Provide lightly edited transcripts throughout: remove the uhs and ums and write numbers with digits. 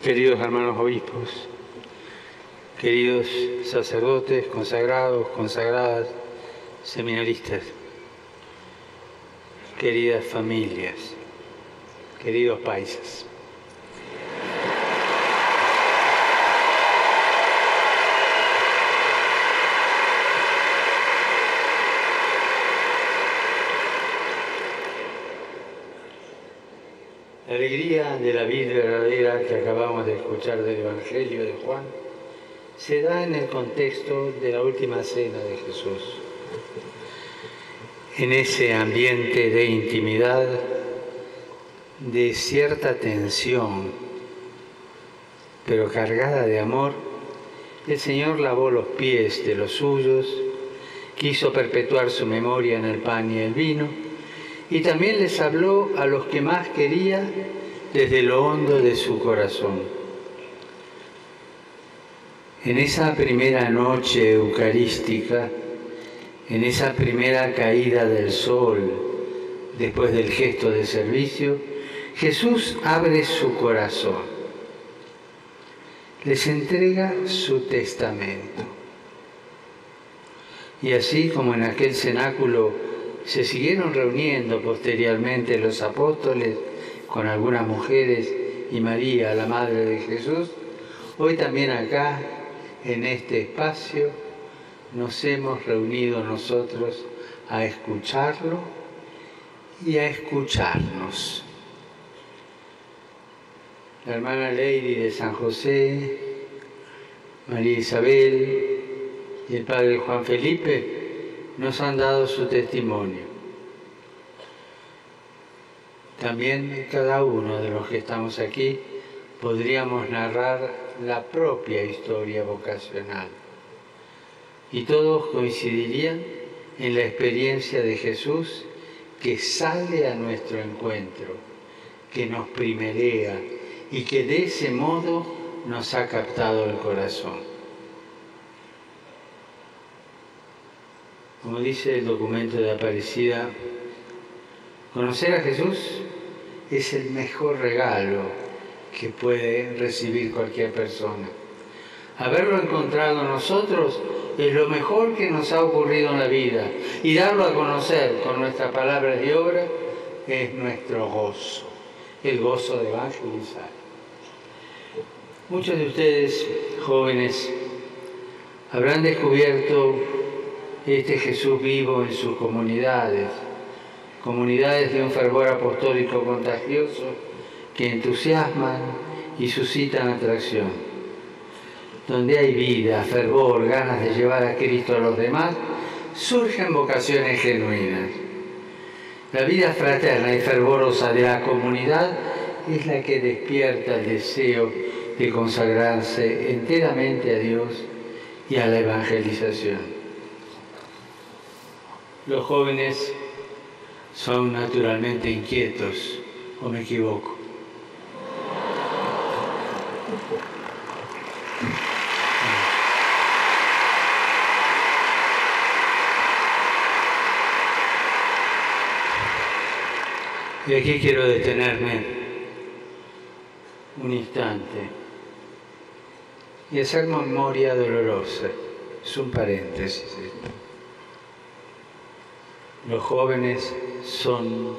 Queridos hermanos obispos, queridos sacerdotes, consagrados, consagradas, seminaristas, queridas familias, queridos paisas. La alegría de la vida verdadera que acabamos de escuchar del Evangelio de Juan se da en el contexto de la última cena de Jesús. En ese ambiente de intimidad, de cierta tensión, pero cargada de amor, el Señor lavó los pies de los suyos, quiso perpetuar su memoria en el pan y el vino, y también les habló a los que más quería desde lo hondo de su corazón. En esa primera noche eucarística, en esa primera caída del sol, después del gesto de servicio, Jesús abre su corazón, les entrega su testamento. Y así como en aquel cenáculo se siguieron reuniendo posteriormente los apóstoles con algunas mujeres y María, la Madre de Jesús, hoy también acá, en este espacio, nos hemos reunido nosotros a escucharlo y a escucharnos. La hermana Lady de San José, María Isabel y el padre Juan Felipe nos han dado su testimonio. También cada uno de los que estamos aquí podríamos narrar la propia historia vocacional. Y todos coincidirían en la experiencia de Jesús que sale a nuestro encuentro, que nos primerea y que de ese modo nos ha captado el corazón. Como dice el documento de Aparecida, conocer a Jesús es el mejor regalo que puede recibir cualquier persona. Haberlo encontrado nosotros es lo mejor que nos ha ocurrido en la vida, y darlo a conocer con nuestras palabras y obras es nuestro gozo, el gozo de evangelizar. Muchos de ustedes, jóvenes, habrán descubierto este Jesús vivo en sus comunidades, comunidades de un fervor apostólico contagioso que entusiasman y suscitan atracción. Donde hay vida, fervor, ganas de llevar a Cristo a los demás, surgen vocaciones genuinas. La vida fraterna y fervorosa de la comunidad es la que despierta el deseo de consagrarse enteramente a Dios y a la evangelización. Los jóvenes son naturalmente inquietos, ¿o me equivoco? Y aquí quiero detenerme un instante y hacer memoria dolorosa. Es un paréntesis. Los jóvenes son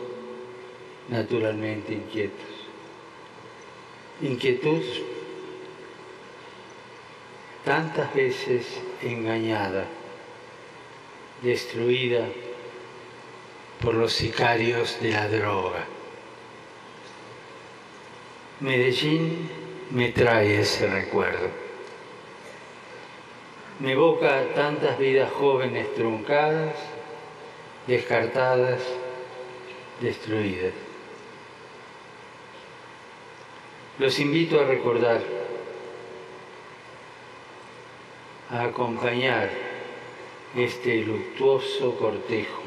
naturalmente inquietos. Inquietud tantas veces engañada, destruida por los sicarios de la droga. Medellín me trae ese recuerdo. Me evoca tantas vidas jóvenes truncadas, descartadas, destruidas. Los invito a recordar, a acompañar este luctuoso cortejo,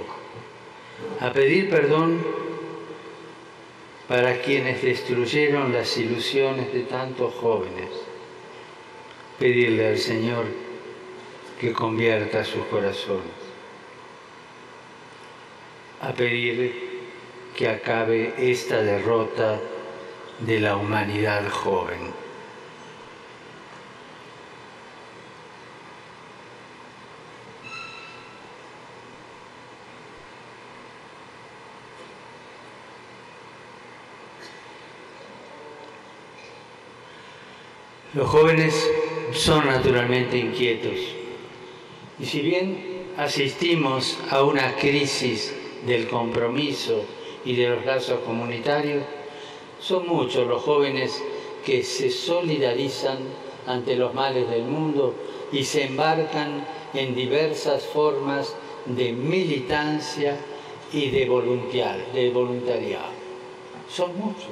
a pedir perdón para quienes destruyeron las ilusiones de tantos jóvenes, pedirle al Señor que convierta sus corazones, a pedir que acabe esta derrota de la humanidad joven. Los jóvenes son naturalmente inquietos. Y si bien asistimos a una crisis del compromiso y de los lazos comunitarios, son muchos los jóvenes que se solidarizan ante los males del mundo y se embarcan en diversas formas de militancia y de voluntariado. Son muchos.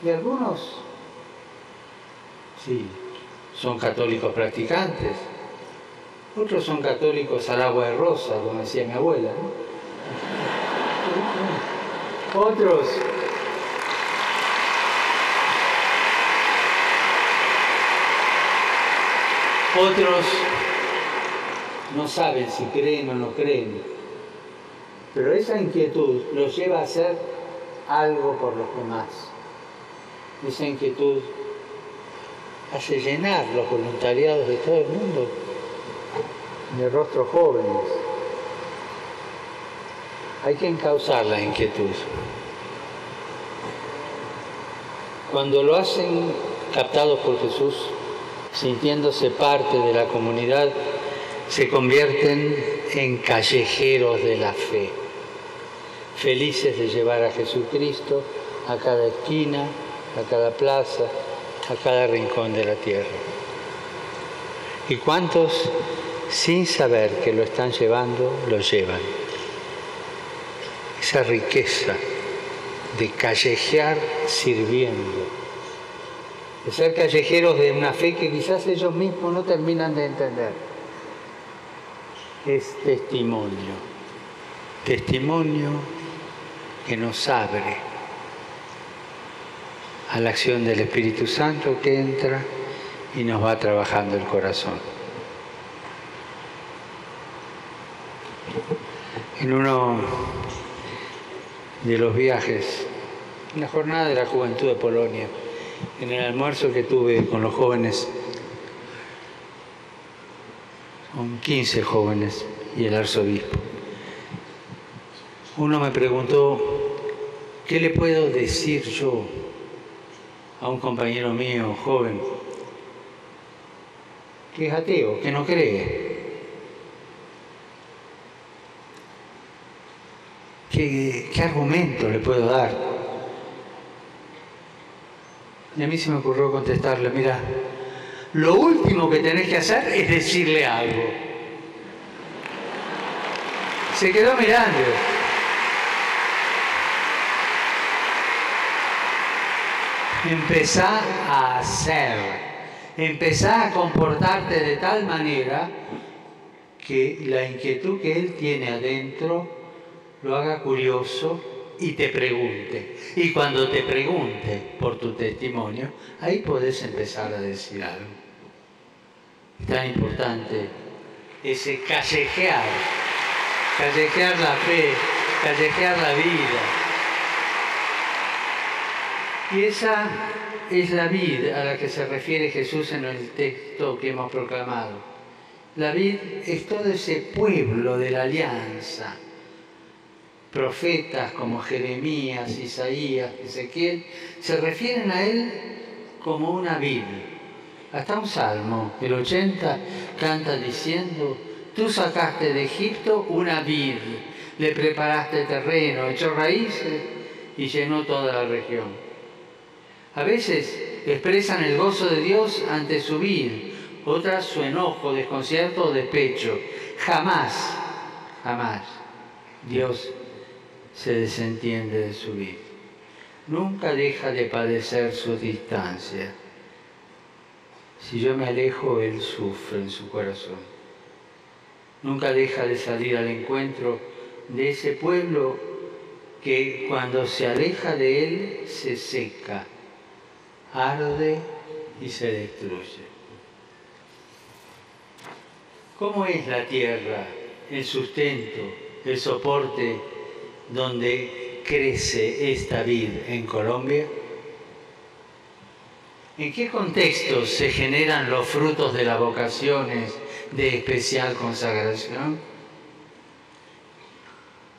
Y algunos, sí, son católicos practicantes. Otros son católicos al agua de rosa, como decía mi abuela, ¿no? Otros no saben si creen o no creen, pero esa inquietud los lleva a hacer algo por los demás. Esa inquietud hace llenar los voluntariados de todo el mundo de rostros jóvenes. Hay que encauzar la inquietud. Cuando lo hacen captados por Jesús, sintiéndose parte de la comunidad, se convierten en callejeros de la fe, felices de llevar a Jesucristo a cada esquina, a cada plaza, a cada rincón de la tierra. ¿Y cuántos, sin saber que lo están llevando, lo llevan? Esa riqueza de callejear sirviendo, de ser callejeros de una fe que quizás ellos mismos no terminan de entender. Es testimonio que nos abre a la acción del Espíritu Santo que entra y nos va trabajando el corazón. En uno de los viajes, en la jornada de la juventud de Polonia, en el almuerzo que tuve con los jóvenes, con 15 jóvenes y el arzobispo, uno me preguntó, ¿qué le puedo decir yo a un compañero mío joven que es ateo, que no cree? ¿Qué argumento le puedo dar? Y a mí se me ocurrió contestarle, mira, lo último que tenés que hacer es decirle algo. Se quedó mirando. Empezá a hacer, empezá a comportarte de tal manera que la inquietud que él tiene adentro lo haga curioso y te pregunte. Y cuando te pregunte por tu testimonio, ahí podés empezar a decir algo. Es tan importante ese callejear la fe, callejear la vida. Y esa es la vid a la que se refiere Jesús en el texto que hemos proclamado. La vid es todo ese pueblo de la alianza. Profetas como Jeremías, Isaías, Ezequiel, se refieren a él como una vid. Hasta un salmo, el 80, canta diciendo, tú sacaste de Egipto una vid, le preparaste terreno, echó raíces y llenó toda la región. A veces expresan el gozo de Dios ante su vid, otras su enojo, desconcierto o despecho. Jamás Dios se desentiende de su vid. Nunca deja de padecer su distancia. Si yo me alejo, Él sufre en su corazón. Nunca deja de salir al encuentro de ese pueblo que cuando se aleja de Él se seca, arde y se destruye. ¿Cómo es la tierra, el sustento, el soporte donde crece esta vid en Colombia? ¿En qué contextos se generan los frutos de las vocaciones de especial consagración?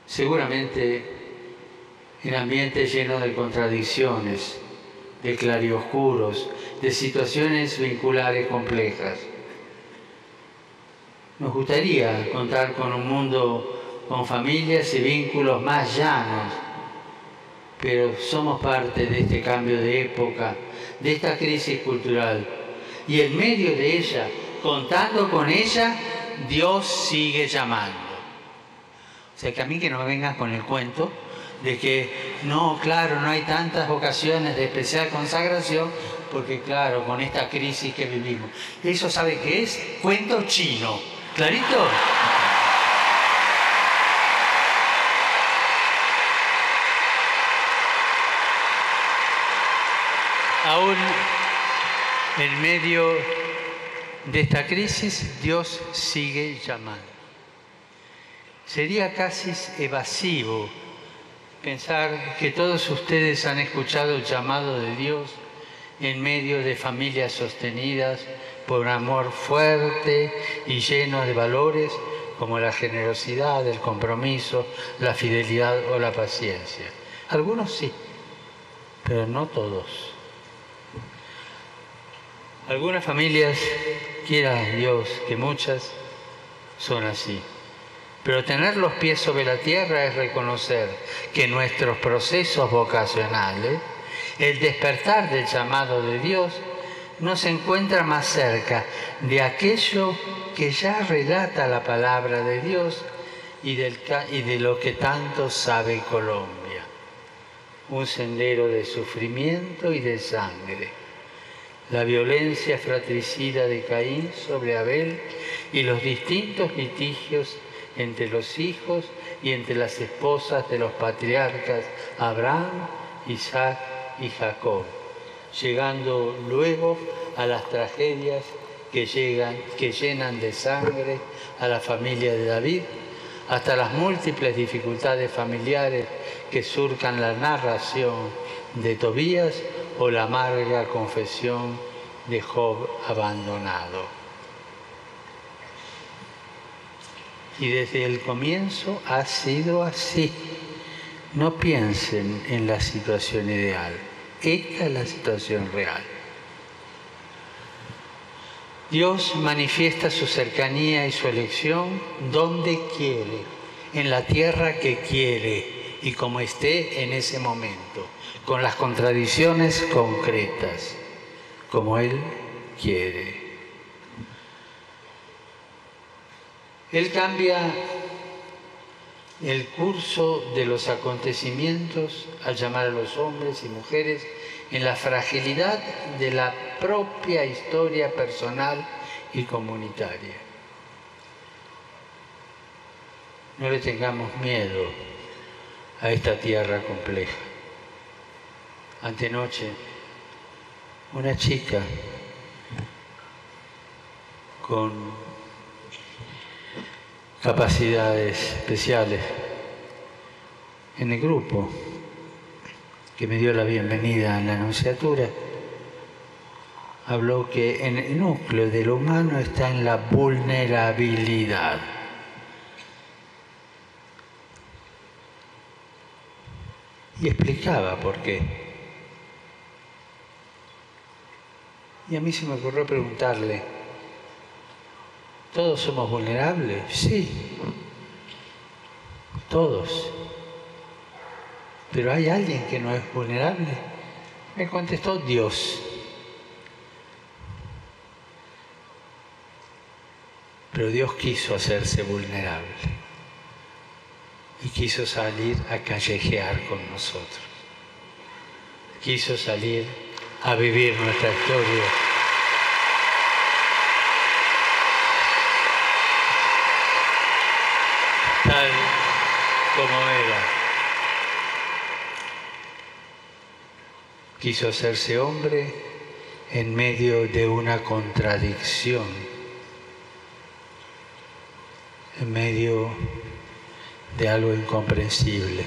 Seguramente en ambientes llenos de contradicciones, de claroscuros de situaciones vinculares complejas. Nos gustaría contar con un mundo con familias y vínculos más llanos, pero somos parte de este cambio de época, de esta crisis cultural. Y en medio de ella, contando con ella, Dios sigue llamando. O sea, que a mí que no me vengan con el cuento de que no, claro, no hay tantas vocaciones de especial consagración, porque claro, con esta crisis que vivimos. ¿Eso sabe qué es? Cuento chino. ¿Clarito? Aún en medio de esta crisis, Dios sigue llamando. Sería casi evasivo pensar que todos ustedes han escuchado el llamado de Dios en medio de familias sostenidas por un amor fuerte y lleno de valores como la generosidad, el compromiso, la fidelidad o la paciencia. Algunos sí, pero no todos. Algunas familias, quiera Dios que muchas, son así. Pero tener los pies sobre la tierra es reconocer que nuestros procesos vocacionales, el despertar del llamado de Dios, nos encuentra más cerca de aquello que ya relata la palabra de Dios y de lo que tanto sabe Colombia. Un sendero de sufrimiento y de sangre. La violencia fratricida de Caín sobre Abel y los distintos litigios entre los hijos y entre las esposas de los patriarcas Abraham, Isaac y Jacob, llegando luego a las tragedias que llenan de sangre a la familia de David, hasta las múltiples dificultades familiares que surcan la narración de Tobías o la amarga confesión de Job abandonado. Y desde el comienzo ha sido así. No piensen en la situación ideal. Esta es la situación real. Dios manifiesta su cercanía y su elección donde quiere, en la tierra que quiere y como esté en ese momento, con las contradicciones concretas, como Él quiere. Él cambia el curso de los acontecimientos al llamar a los hombres y mujeres en la fragilidad de la propia historia personal y comunitaria. No le tengamos miedo a esta tierra compleja. Antenoche, una chica con capacidades especiales en el grupo que me dio la bienvenida en la anunciatura, habló que en el núcleo de lo humano está en la vulnerabilidad. Y explicaba por qué. Y a mí se me ocurrió preguntarle, ¿todos somos vulnerables? Sí, todos. ¿Pero hay alguien que no es vulnerable? Me contestó Dios. Pero Dios quiso hacerse vulnerable y quiso salir a callejear con nosotros. Quiso salir a vivir nuestra historia. Tal como era. Quiso hacerse hombre en medio de una contradicción, en medio de algo incomprensible,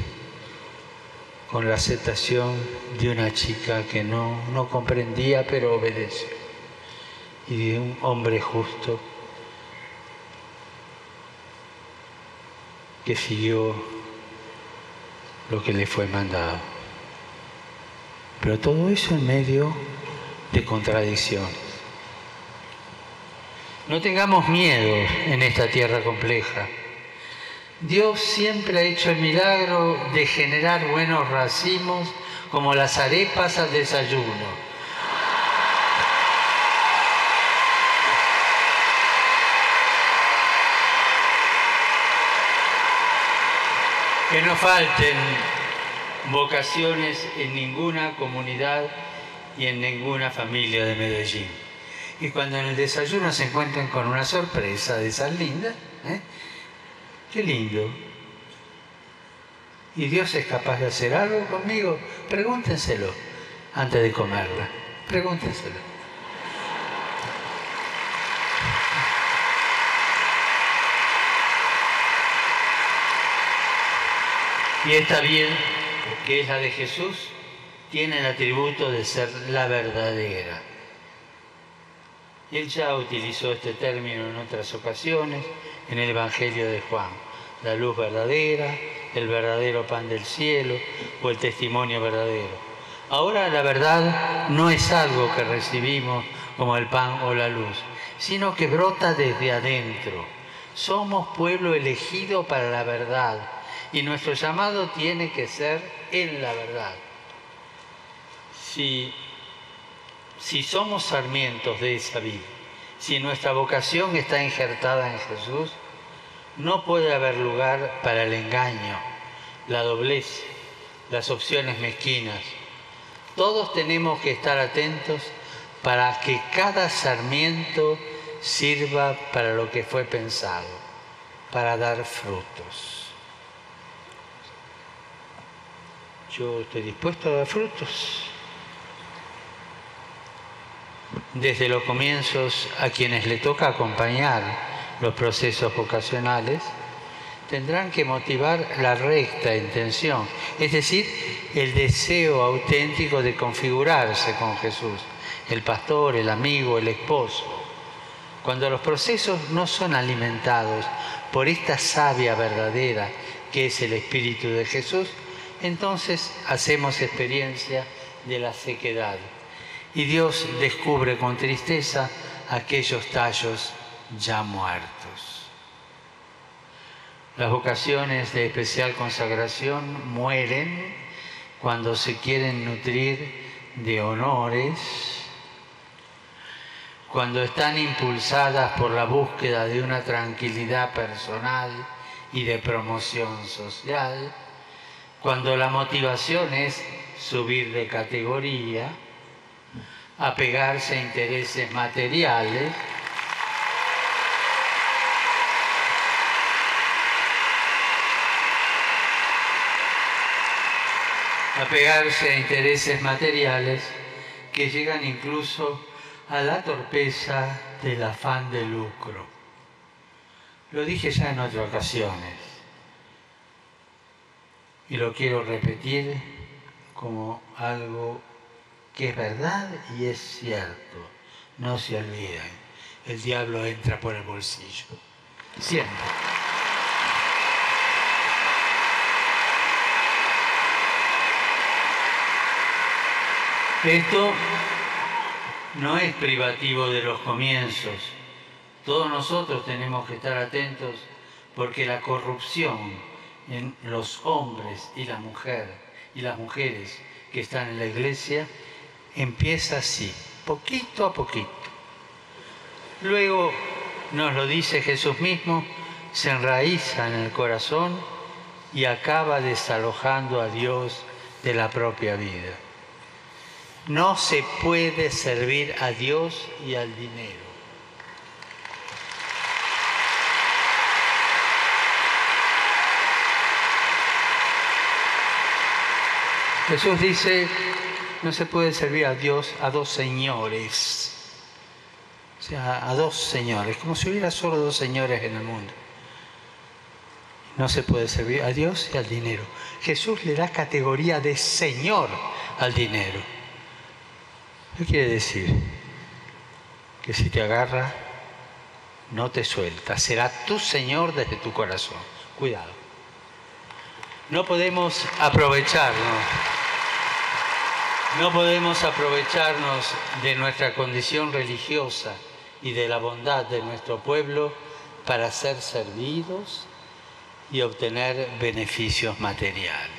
con la aceptación de una chica que no comprendía pero obedeció, y de un hombre justo que siguió lo que le fue mandado. Pero todo eso en medio de contradicciones. No tengamos miedo en esta tierra compleja. Dios siempre ha hecho el milagro de generar buenos racimos como las arepas al desayuno. Que no falten vocaciones en ninguna comunidad y en ninguna familia de Medellín. Y cuando en el desayuno se encuentren con una sorpresa de esas lindas, qué lindo. ¿Y Dios es capaz de hacer algo conmigo? Pregúntenselo antes de comerla. Pregúntenselo. Y esta bien, que es la de Jesús, tiene el atributo de ser la verdadera. Él ya utilizó este término en otras ocasiones, en el Evangelio de Juan. La luz verdadera, el verdadero pan del cielo o el testimonio verdadero. Ahora la verdad no es algo que recibimos como el pan o la luz, sino que brota desde adentro. Somos pueblo elegido para la verdad y nuestro llamado tiene que ser en la verdad. Si somos sarmientos de esa vid, si nuestra vocación está injertada en Jesús, no puede haber lugar para el engaño, la doblez, las opciones mezquinas. Todos tenemos que estar atentos para que cada sarmiento sirva para lo que fue pensado, para dar frutos. Yo estoy dispuesto a dar frutos. Desde los comienzos, a quienes le toca acompañar los procesos vocacionales, tendrán que motivar la recta intención, es decir, el deseo auténtico de configurarse con Jesús, el pastor, el amigo, el esposo. Cuando los procesos no son alimentados por esta savia verdadera que es el Espíritu de Jesús, entonces hacemos experiencia de la sequedad. Y Dios descubre con tristeza aquellos tallos ya muertos. Las vocaciones de especial consagración mueren cuando se quieren nutrir de honores, cuando están impulsadas por la búsqueda de una tranquilidad personal y de promoción social, cuando la motivación es subir de categoría, apegarse a intereses materiales, que llegan incluso a la torpeza del afán de lucro. Lo dije ya en otras ocasiones y lo quiero repetir como algo que es verdad y es cierto. No se olviden, el diablo entra por el bolsillo. Siempre. Esto no es privativo de los comienzos. Todos nosotros tenemos que estar atentos porque la corrupción en los hombres y las mujeres que están en la iglesia empieza así, poquito a poquito. Luego, nos lo dice Jesús mismo, se enraiza en el corazón y acaba desalojando a Dios de la propia vida. No se puede servir a Dios y al dinero. Jesús dice, no se puede servir a Dios a dos señores. O sea, a dos señores, como si hubiera solo dos señores en el mundo. No se puede servir a Dios y al dinero. Jesús le da categoría de Señor al dinero. ¿Qué quiere decir? Que si te agarra, no te suelta. Será tu Señor desde tu corazón. Cuidado. No podemos aprovecharnos No podemos aprovecharnos de nuestra condición religiosa y de la bondad de nuestro pueblo para ser servidos y obtener beneficios materiales.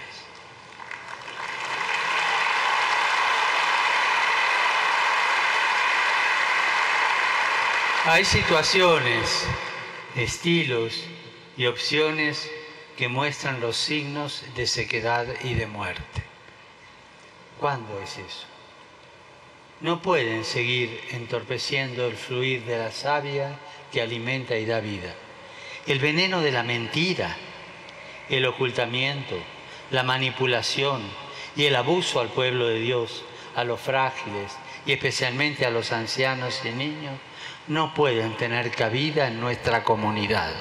Hay situaciones, estilos y opciones que muestran los signos de sequedad y de muerte. ¿Cuándo es eso? No pueden seguir entorpeciendo el fluir de la savia que alimenta y da vida. El veneno de la mentira, el ocultamiento, la manipulación y el abuso al pueblo de Dios, a los frágiles y especialmente a los ancianos y niños, no pueden tener cabida en nuestra comunidad.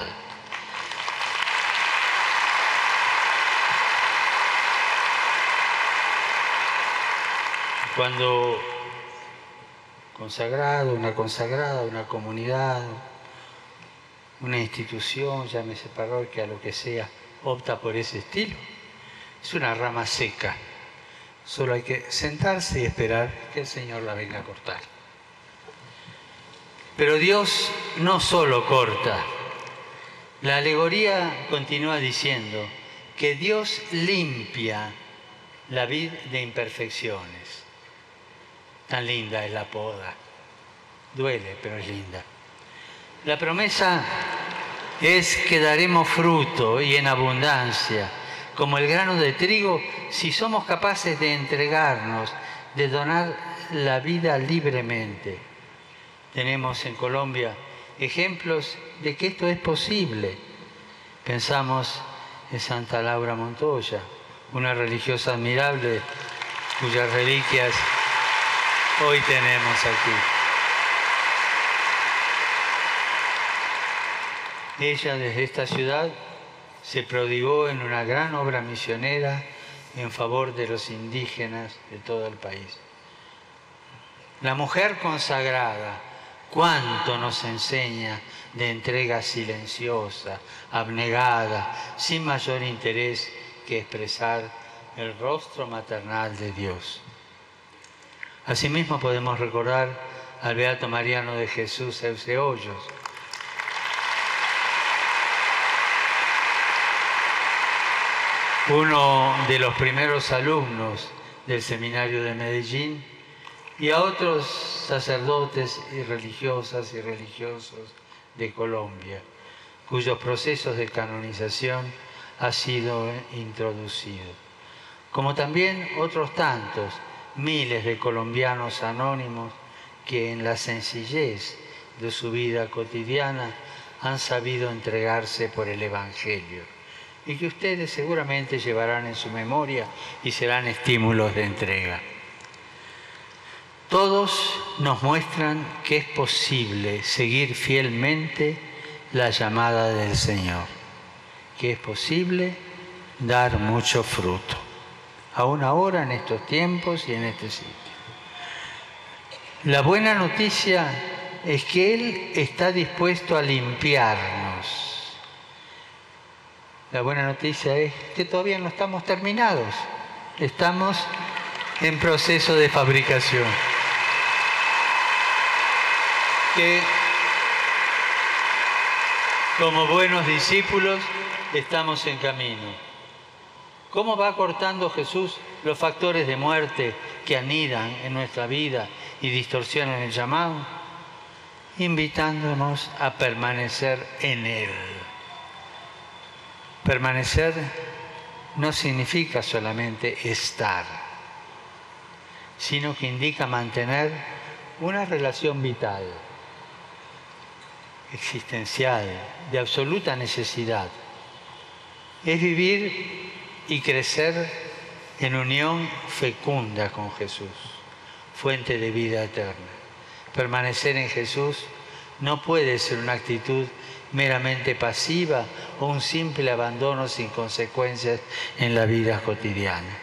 Cuando una consagrada, una comunidad, una institución, llámese parroquia, lo que sea, opta por ese estilo, es una rama seca. Solo hay que sentarse y esperar que el Señor la venga a cortar. Pero Dios no solo corta. La alegoría continúa diciendo que Dios limpia la vid de imperfecciones. Tan linda es la poda. Duele, pero es linda. La promesa es que daremos fruto y en abundancia, como el grano de trigo, si somos capaces de entregarnos, de donar la vida libremente. Tenemos en Colombia ejemplos de que esto es posible. Pensamos en Santa Laura Montoya, una religiosa admirable cuyas reliquias hoy tenemos aquí. Ella desde esta ciudad se prodigó en una gran obra misionera en favor de los indígenas de todo el país. La mujer consagrada, cuánto nos enseña de entrega silenciosa, abnegada, sin mayor interés que expresar el rostro maternal de Dios. Asimismo podemos recordar al beato Mariano de Jesús Euseollos, uno de los primeros alumnos del seminario de Medellín, y a otros sacerdotes y religiosas y religiosos de Colombia, cuyos procesos de canonización ha sido introducido. Como también otros tantos, miles de colombianos anónimos que en la sencillez de su vida cotidiana han sabido entregarse por el Evangelio y que ustedes seguramente llevarán en su memoria y serán estímulos de entrega. Todos nos muestran que es posible seguir fielmente la llamada del Señor, que es posible dar mucho fruto, aún ahora en estos tiempos y en este sitio. La buena noticia es que Él está dispuesto a limpiarnos. La buena noticia es que todavía no estamos terminados, estamos en proceso de fabricación. Que como buenos discípulos estamos en camino. ¿Cómo va cortando Jesús los factores de muerte que anidan en nuestra vida y distorsionan el llamado? Invitándonos a permanecer en Él. Permanecer no significa solamente estar, sino que indica mantener una relación vital, existencial, de absoluta necesidad. Es vivir y crecer en unión fecunda con Jesús, fuente de vida eterna. Permanecer en Jesús no puede ser una actitud meramente pasiva o un simple abandono sin consecuencias en la vida cotidiana.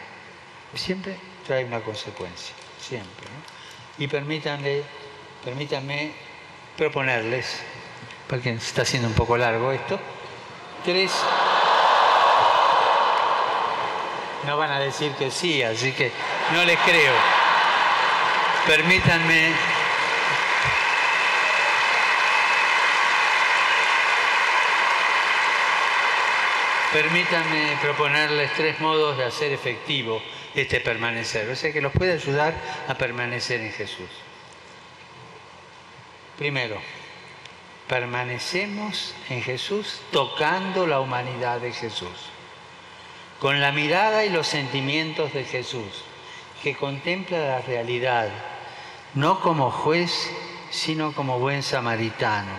Siempre trae una consecuencia, siempre, ¿no? Y permítanme proponerles, porque se está haciendo un poco largo esto, 3. No van a decir que sí, así que no les creo. Permítanme proponerles 3 modos de hacer efectivo este permanecer, o sea que los puede ayudar a permanecer en Jesús. Primero, permanecemos en Jesús tocando la humanidad de Jesús, con la mirada y los sentimientos de Jesús, que contempla la realidad, no como juez, sino como buen samaritano,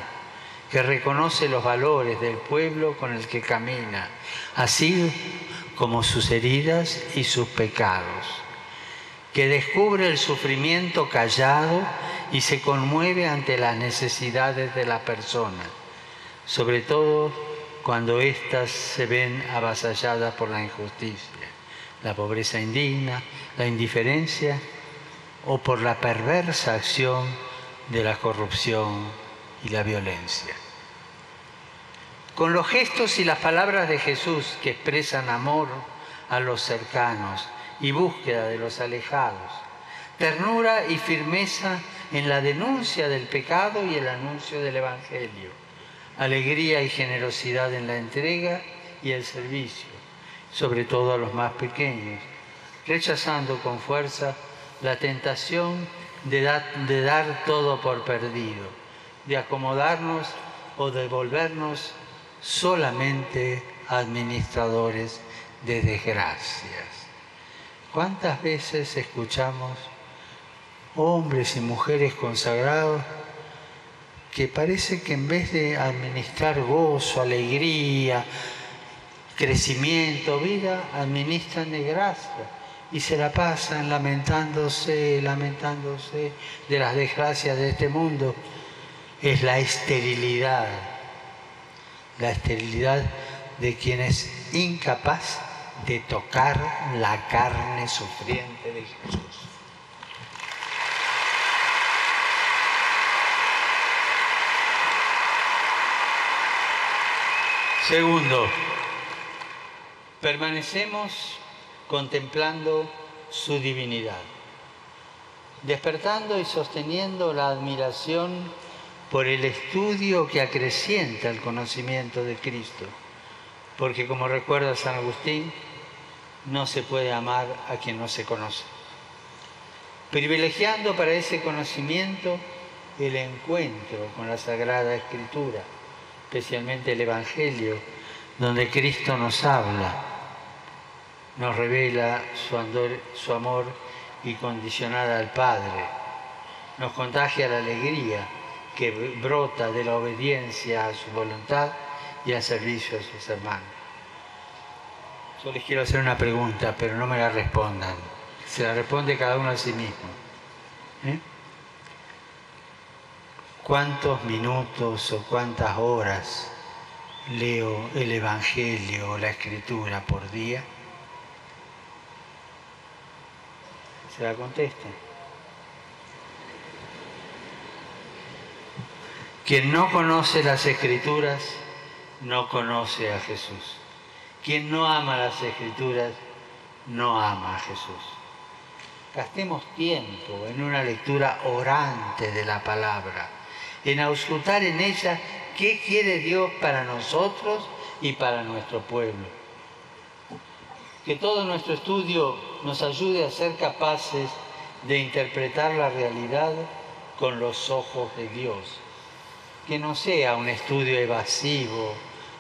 que reconoce los valores del pueblo con el que camina, así como sus heridas y sus pecados, que descubre el sufrimiento callado y se conmueve ante las necesidades de la persona, sobre todo cuando éstas se ven avasalladas por la injusticia, la pobreza indigna, la indiferencia o por la perversa acción de la corrupción y la violencia. Con los gestos y las palabras de Jesús que expresan amor a los cercanos y búsqueda de los alejados, ternura y firmeza en la denuncia del pecado y el anuncio del Evangelio, alegría y generosidad en la entrega y el servicio, sobre todo a los más pequeños, rechazando con fuerza la tentación de dar todo por perdido, de acomodarnos o de volvernos solamente administradores de desgracias. ¿Cuántas veces escuchamos hombres y mujeres consagrados que parece que en vez de administrar gozo, alegría, crecimiento, vida, administran desgracia y se la pasan lamentándose de las desgracias de este mundo? Es la esterilidad de quien es incapaz de tocar la carne sufriente de Jesús. Segundo, permanecemos contemplando su divinidad, despertando y sosteniendo la admiración por el estudio que acrecienta el conocimiento de Cristo, porque como recuerda San Agustín, no se puede amar a quien no se conoce. Privilegiando para ese conocimiento el encuentro con la Sagrada Escritura, especialmente el Evangelio, donde Cristo nos habla, nos revela su amor incondicional al Padre, nos contagia la alegría que brota de la obediencia a su voluntad y al servicio a sus hermanos. Yo les quiero hacer una pregunta, pero no me la respondan. Se la responde cada uno a sí mismo. ¿Cuántos minutos o cuántas horas leo el Evangelio o la Escritura por día? Se la contestan. Quien no conoce las Escrituras no conoce a Jesús. Quien no ama las Escrituras no ama a Jesús. Gastemos tiempo en una lectura orante de la palabra, en auscultar en ella qué quiere Dios para nosotros y para nuestro pueblo. Que todo nuestro estudio nos ayude a ser capaces de interpretar la realidad con los ojos de Dios. Que no sea un estudio evasivo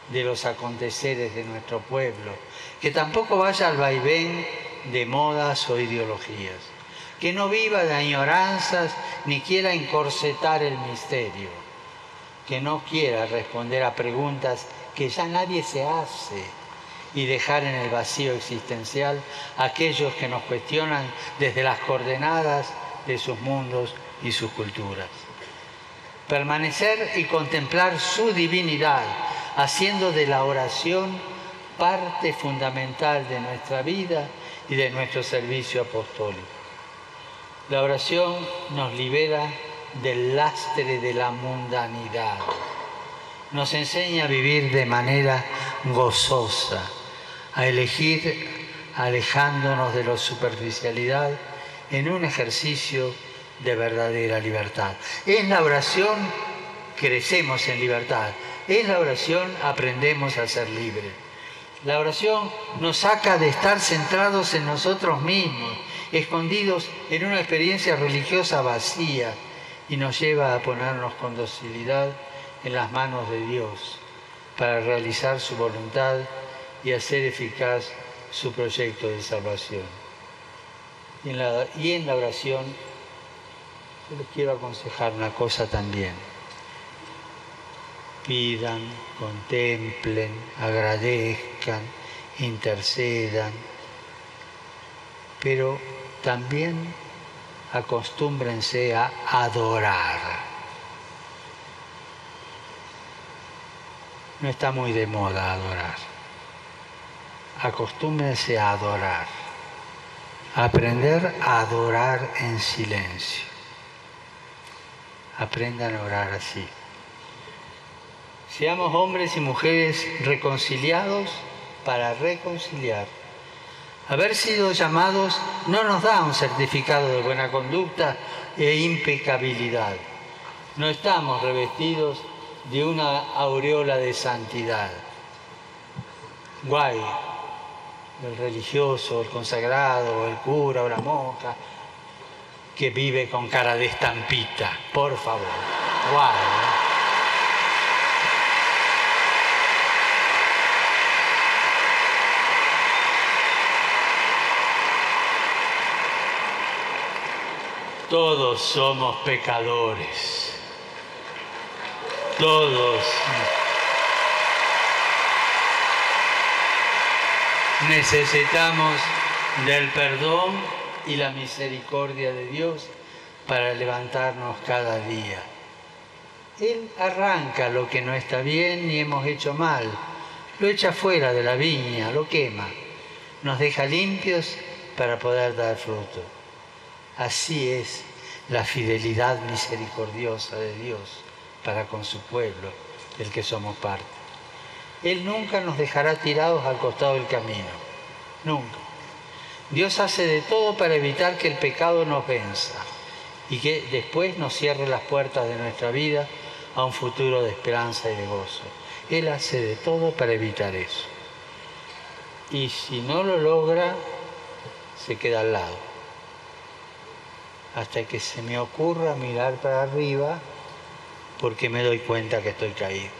de los aconteceres de nuestro pueblo, que tampoco vaya al vaivén de modas o ideologías, que no viva de añoranzas ni quiera encorsetar el misterio, que no quiera responder a preguntas que ya nadie se hace y dejar en el vacío existencial a aquellos que nos cuestionan desde las coordenadas de sus mundos y sus culturas. Permanecer y contemplar su divinidad, haciendo de la oración parte fundamental de nuestra vida y de nuestro servicio apostólico. La oración nos libera del lastre de la mundanidad, nos enseña a vivir de manera gozosa, a elegir alejándonos de la superficialidad en un ejercicio de verdadera libertad. En la oración crecemos en libertad. En la oración aprendemos a ser libres. La oración nos saca de estar centrados en nosotros mismos, escondidos en una experiencia religiosa vacía, y nos lleva a ponernos con docilidad en las manos de Dios para realizar su voluntad y hacer eficaz su proyecto de salvación. Y en la oración yo les quiero aconsejar una cosa también. Pidan, contemplen, agradezcan, intercedan, pero también acostúmbrense a adorar. No está muy de moda adorar. Acostúmbrense a adorar. Aprender a adorar en silencio. Aprendan a orar así. Seamos hombres y mujeres reconciliados para reconciliar. Haber sido llamados no nos da un certificado de buena conducta e impecabilidad. No estamos revestidos de una aureola de santidad. Guay, el religioso, el consagrado, el cura o la monja que vive con cara de estampita, por favor. Guay, ¿no? Todos somos pecadores. Todos necesitamos del perdón y la misericordia de Dios para levantarnos cada día. Él arranca lo que no está bien y hemos hecho mal, lo echa fuera de la viña, lo quema, nos deja limpios para poder dar fruto. Así es la fidelidad misericordiosa de Dios para con su pueblo, del que somos parte. Él nunca nos dejará tirados al costado del camino, nunca. Dios hace de todo para evitar que el pecado nos venza y que después nos cierre las puertas de nuestra vida a un futuro de esperanza y de gozo. Él hace de todo para evitar eso. Y si no lo logra, se queda al lado. Hasta que se me ocurra mirar para arriba, porque me doy cuenta que estoy caído.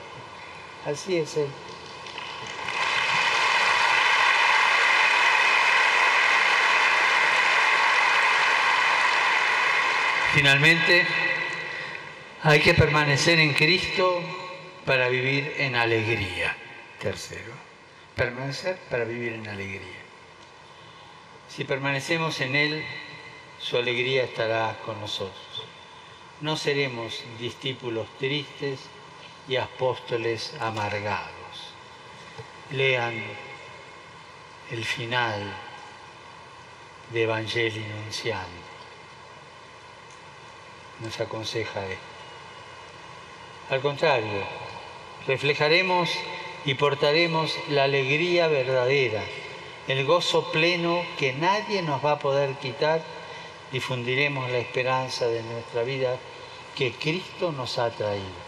Así es Él. Finalmente, hay que permanecer en Cristo para vivir en alegría. Tercero, permanecer para vivir en alegría. Si permanecemos en Él, su alegría estará con nosotros. No seremos discípulos tristes y apóstoles amargados. Lean el final de Evangelii Nuntiandi. Nos aconseja esto. Al contrario, reflejaremos y portaremos la alegría verdadera, el gozo pleno que nadie nos va a poder quitar. Difundiremos la esperanza de nuestra vida que Cristo nos ha traído.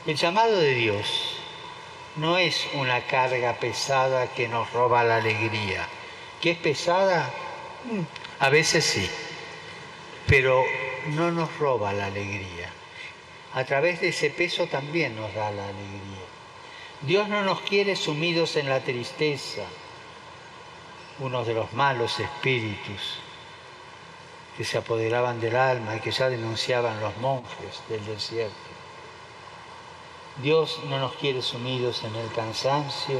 El llamado de Dios no es una carga pesada que nos roba la alegría. ¿Que es pesada? A veces sí, pero no nos roba la alegría. A través de ese peso también nos da la alegría. Dios no nos quiere sumidos en la tristeza, uno de los malos espíritus que se apoderaban del alma y que ya denunciaban los monjes del desierto. Dios no nos quiere sumidos en el cansancio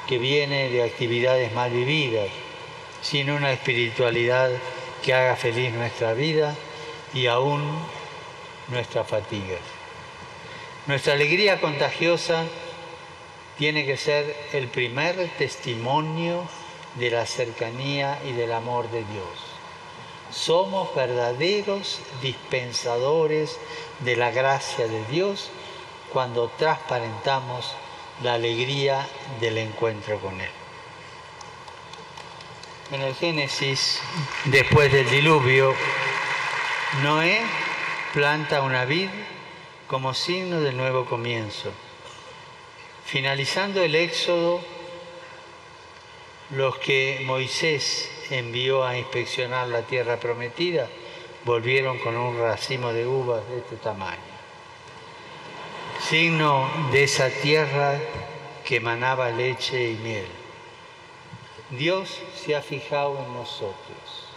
que viene de actividades mal vividas, sino una espiritualidad que haga feliz nuestra vida y aún nuestra fatiga. Nuestra alegría contagiosa tiene que ser el primer testimonio de la cercanía y del amor de Dios. Somos verdaderos dispensadores de la gracia de Dios cuando transparentamos la alegría del encuentro con Él. En el Génesis, después del diluvio, Noé planta una vid como signo del nuevo comienzo. Finalizando el éxodo, los que Moisés envió a inspeccionar la tierra prometida volvieron con un racimo de uvas de este tamaño. Signo de esa tierra que emanaba leche y miel. Dios se ha fijado en nosotros,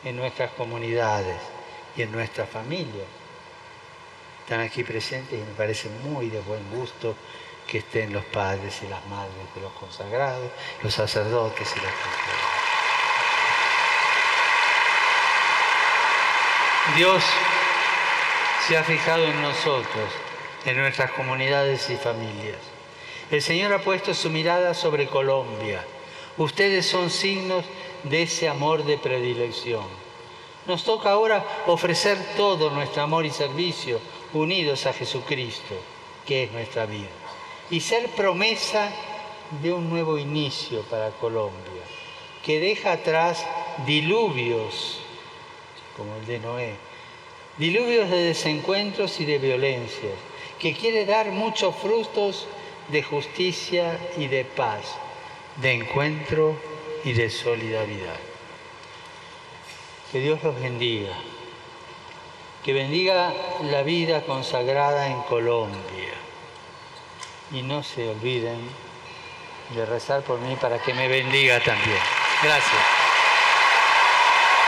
en nuestras comunidades y en nuestra familia. Están aquí presentes y me parece muy de buen gusto que estén los padres y las madres de los consagrados, los sacerdotes y las consagradas. Dios se ha fijado en nosotros, en nuestras comunidades y familias. El Señor ha puesto su mirada sobre Colombia. Ustedes son signos de ese amor de predilección. Nos toca ahora ofrecer todo nuestro amor y servicio unidos a Jesucristo, que es nuestra vida, y ser promesa de un nuevo inicio para Colombia, que deja atrás diluvios como el de Noé, diluvios de desencuentros y de violencias, que quiere dar muchos frutos de justicia y de paz, de encuentro y de solidaridad. Que Dios los bendiga, que bendiga la vida consagrada en Colombia. Y no se olviden de rezar por mí para que me bendiga también. Gracias.